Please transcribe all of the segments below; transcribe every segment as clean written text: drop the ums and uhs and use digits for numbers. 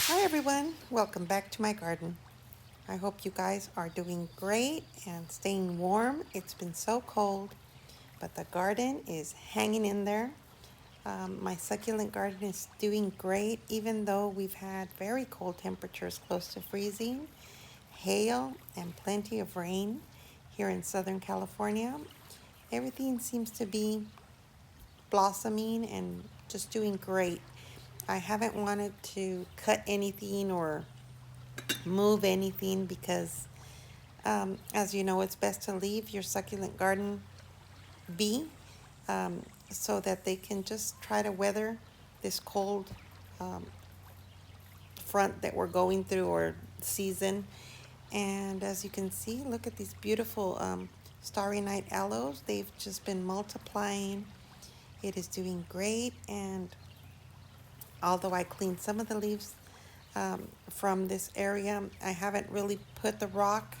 Hi everyone, welcome back to my garden. I hope you guys are doing great and staying warm. It's been so cold, but the garden is hanging in there. My succulent garden is doing great, even though we've had very cold temperatures close to freezing, hail, and plenty of rain here in Southern California. Everything seems to be blossoming and just doing great. I haven't wanted to cut anything or move anything because, as you know, it's best to leave your succulent garden be so that they can just try to weather this cold um, front that we're going through or season. And as you can see, look at these beautiful Starry Night aloes. They've just been multiplying. It is doing great, and although I cleaned some of the leaves from this area, I haven't really put the rock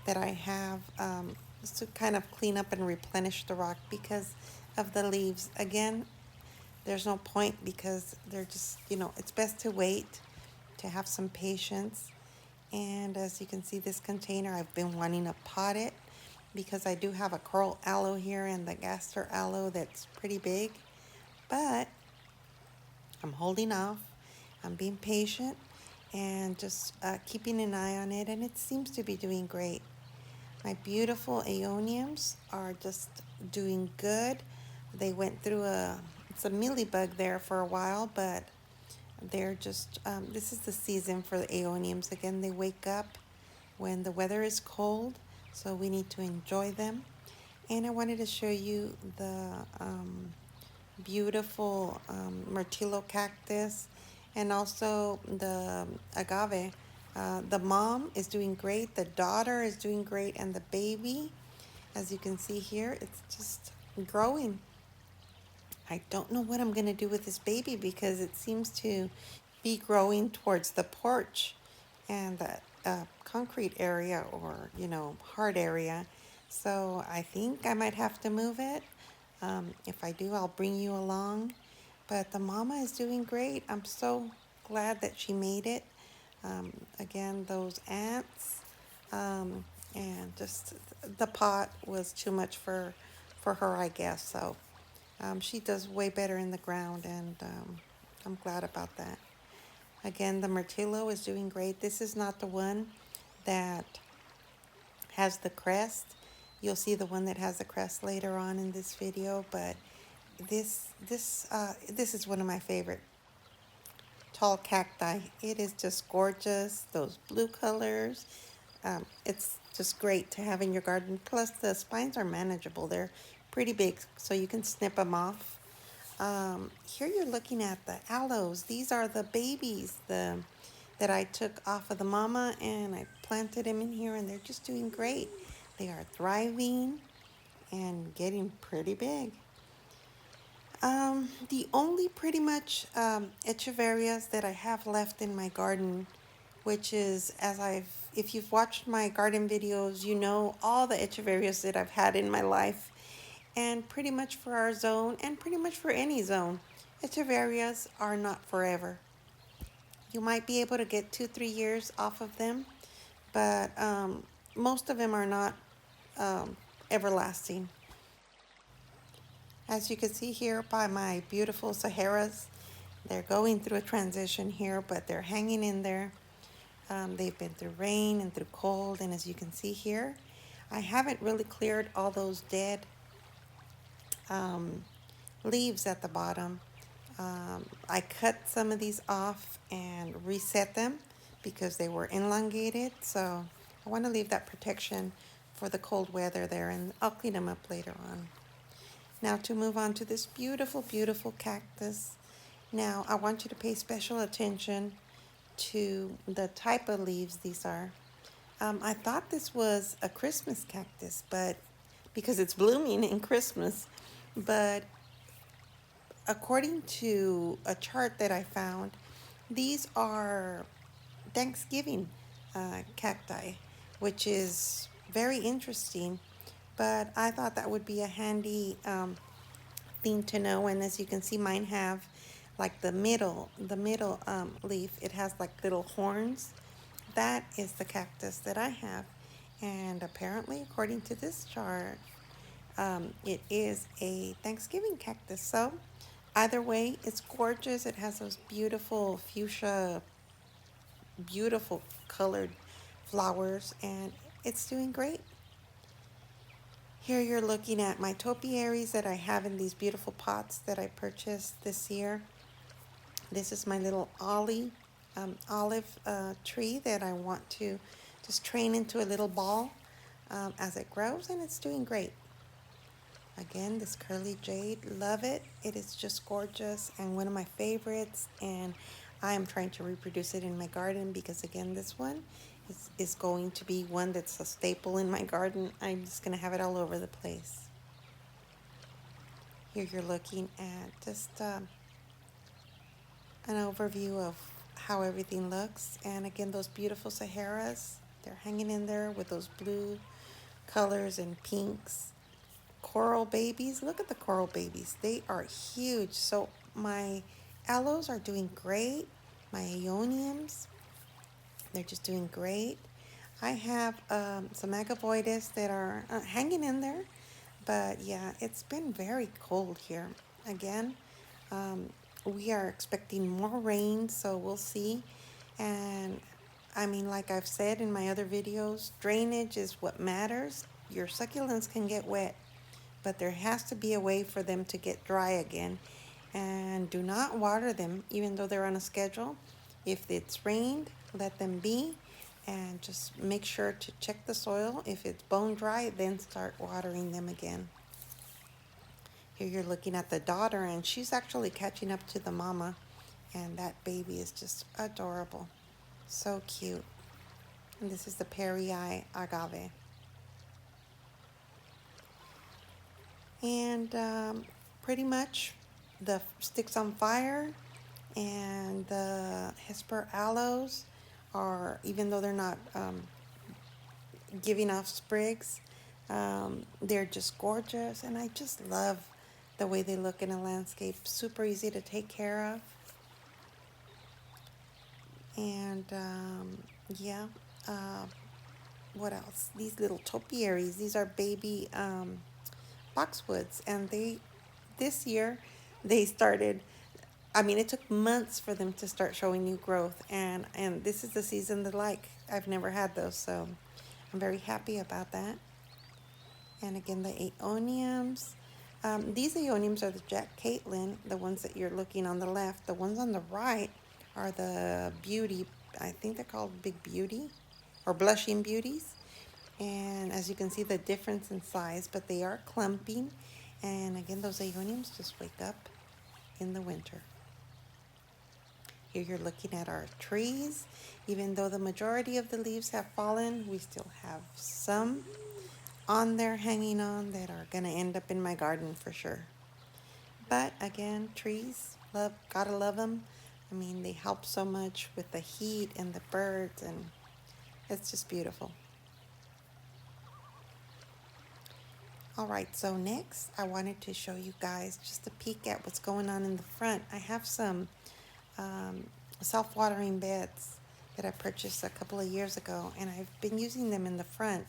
that I have just to kind of clean up and replenish the rock because of the leaves. Again, there's no point because they're just, it's best to wait, to have some patience. And as you can see, this container, I've been wanting to pot it because I do have a coral aloe here and the gaster aloe that's pretty big. But I'm holding off. I'm being patient and just keeping an eye on it, and it seems to be doing great. My beautiful aeoniums are just doing good. They went through it's a mealybug there for a while, but they're just, this is the season for the aeoniums. Again, they wake up when the weather is cold, so we need to enjoy them. And I wanted to show you the beautiful myrtillo cactus and also the agave. The mom is doing great, the daughter is doing great, and the baby, as you can see here, it's just growing. I don't know what I'm going to do with this baby because it seems to be growing towards the porch and the concrete area or, hard area. So I think I might have to move it. If I do, I'll bring you along. But the mama is doing great. I'm so glad that she made it. Again, those ants and just the pot was too much for her, I guess. So she does way better in the ground, and I'm glad about that. Again, the Myrtillo is doing great. This is not the one that has the crest. You'll see the one that has the crest later on in this video, but this is one of my favorite tall cacti. It is just gorgeous. Those blue colors. It's just great to have in your garden. Plus, the spines are manageable. They're pretty big, so you can snip them off. Here you're looking at the aloes. These are the babies that I took off of the mama, and I planted them in here, and they're just doing great. They are thriving and getting pretty big. The only pretty much echeverias that I have left in my garden, which is, if you've watched my garden videos, you know all the echeverias that I've had in my life. And pretty much for our zone, and pretty much for any zone, echeverias are not forever. You might be able to get 2-3 years off of them, but most of them are not everlasting. As you can see here by my beautiful Saharas, they're going through a transition here, but they're hanging in there. They've been through rain and through cold, and as you can see here, I haven't really cleared all those dead leaves at the bottom. I cut some of these off and reset them because they were elongated, so I want to leave that protection for the cold weather there, and I'll clean them up later on. Now to move on to this beautiful, beautiful cactus. Now I want you to pay special attention to the type of leaves these are. I thought this was a Christmas cactus, but because it's blooming in Christmas, but according to a chart that I found, these are Thanksgiving cacti, which is very interesting. But I thought that would be a handy thing to know. And as you can see, mine have like the middle leaf, it has like little horns. That is the cactus that I have. And apparently, according to this chart, it is a Thanksgiving cactus. So either way, it's gorgeous. It has those beautiful fuchsia, beautiful colored flowers, and it's doing great. Here you're looking at my topiaries that I have in these beautiful pots that I purchased this year. This is my little olive tree that I want to just train into a little ball as it grows, and it's doing great. Again, this curly jade, love it. It is just gorgeous and one of my favorites, and I am trying to reproduce it in my garden because, again, this one is going to be one that's a staple in my garden. I'm just going to have it all over the place. Here you're looking at just an overview of how everything looks. And again, those beautiful Saharas, they're hanging in there with those blue colors and pinks. Coral babies, look at the coral babies. They are huge. So my aloes are doing great. My aeoniums, they're just doing great. I have some agavoides that are hanging in there. But yeah, it's been very cold here. Again, we are expecting more rain, so we'll see. And I mean, like I've said in my other videos, drainage is what matters. Your succulents can get wet, but there has to be a way for them to get dry again. And do not water them, even though they're on a schedule. If it's rained, let them be, and just make sure to check the soil. If it's bone dry, then start watering them again. Here you're looking at the daughter, and she's actually catching up to the mama, and that baby is just adorable. So cute. And this is the Peri-Eye Agave. And pretty much the sticks on fire and the Hesper aloes are, even though they're not giving off sprigs, they're just gorgeous, and I just love the way they look in a landscape. Super easy to take care of. And yeah, what else? These little topiaries, these are baby boxwoods, and this year they started, I mean, it took months for them to start showing new growth, and this is the season they like. I've never had those, so I'm very happy about that. And again, the aeoniums. These aeoniums are the Jack Caitlin, the ones that you're looking on the left. The ones on the right are the beauty, I think they're called Big Beauty or Blushing Beauties. And as you can see, the difference in size, but they are clumping. And again, those aeoniums just wake up in the winter. Here you're looking at our trees. Even though the majority of the leaves have fallen, we still have some on there hanging on that are gonna end up in my garden for sure. But again, trees, gotta love them. I mean, they help so much with the heat and the birds, and it's just beautiful. All right, so next I wanted to show you guys just a peek at what's going on in the front. I have some self-watering beds that I purchased a couple of years ago, and I've been using them in the front.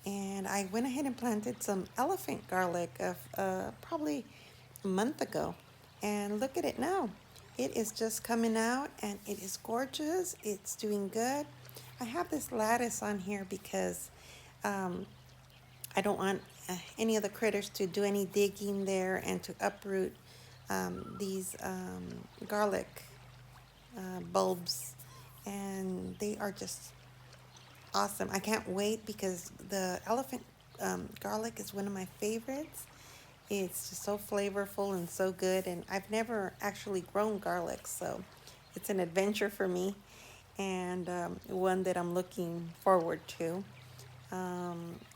And I went ahead and planted some elephant garlic probably a month ago, and look at it now. It is just coming out, and it is gorgeous. It's doing good. I have this lattice on here because I don't want any of the critters to do any digging there and to uproot these garlic bulbs, and they are just awesome. I can't wait because the elephant garlic is one of my favorites. It's just so flavorful and so good, and I've never actually grown garlic, so it's an adventure for me, and one that I'm looking forward to.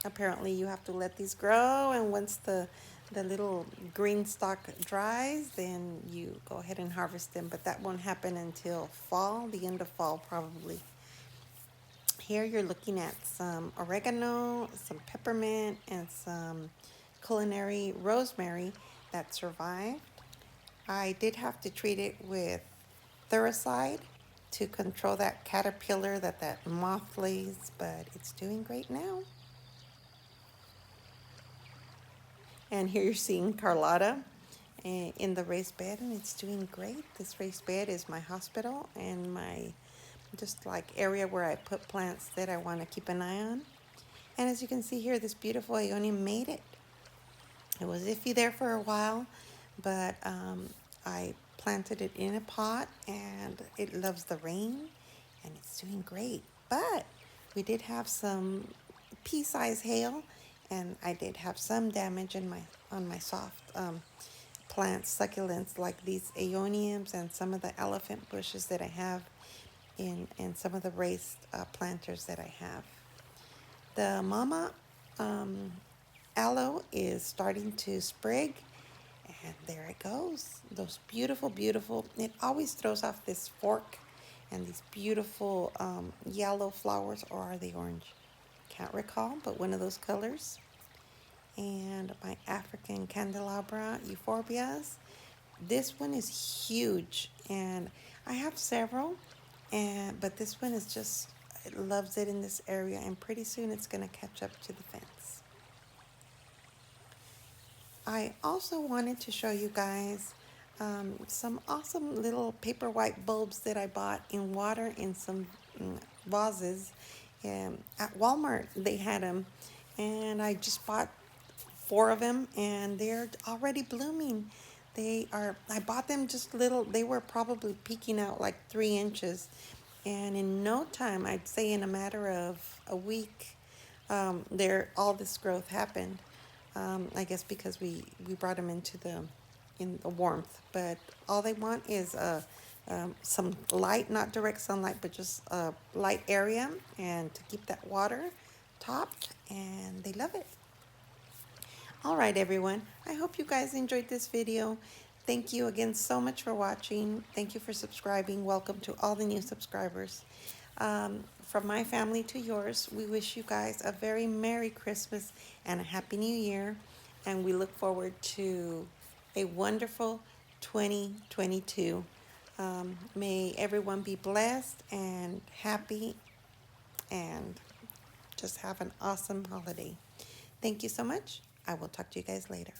Apparently you have to let these grow, and once the little green stalk dries, then you go ahead and harvest them, but that won't happen until fall, the end of fall probably. Here you're looking at some oregano, some peppermint, and some culinary rosemary that survived. I did have to treat it with Thuricide to control that caterpillar that moth lays, but it's doing great now. And here you're seeing Carlotta in the raised bed, and it's doing great. This raised bed is my hospital and my just like area where I put plants that I want to keep an eye on. And as you can see here, this beautiful Aeonium made it. It was iffy there for a while, but I planted it in a pot and it loves the rain and it's doing great. But we did have some pea-sized hail and I did have some damage in on my soft plants, succulents like these Aeoniums and some of the elephant bushes that I have in some of the raised planters that I have. The mama aloe is starting to sprig, and there it goes. Those beautiful, beautiful, it always throws off this fork and these beautiful yellow flowers, or are they orange? Can't recall, but one of those colors. And my African Candelabra Euphorbias. This one is huge, and I have several, but this one is just, it loves it in this area, and pretty soon it's going to catch up to the fence. I also wanted to show you guys some awesome little paper white bulbs that I bought in water in some vases. At Walmart they had them, and I just bought 4 of them, and they're already blooming. I bought them just little, they were probably peeking out like 3 inches, and in no time, I'd say in a matter of a week, all this growth happened. I guess because we brought them in the warmth, but all they want is some light, not direct sunlight, but just a light area, and to keep that water topped, and they love it. All right, everyone. I hope you guys enjoyed this video. Thank you again so much for watching. Thank you for subscribing. Welcome to all the new subscribers. From my family to yours, we wish you guys a very Merry Christmas and a Happy New Year. And we look forward to a wonderful 2022. May everyone be blessed and happy and just have an awesome holiday. Thank you so much. I will talk to you guys later.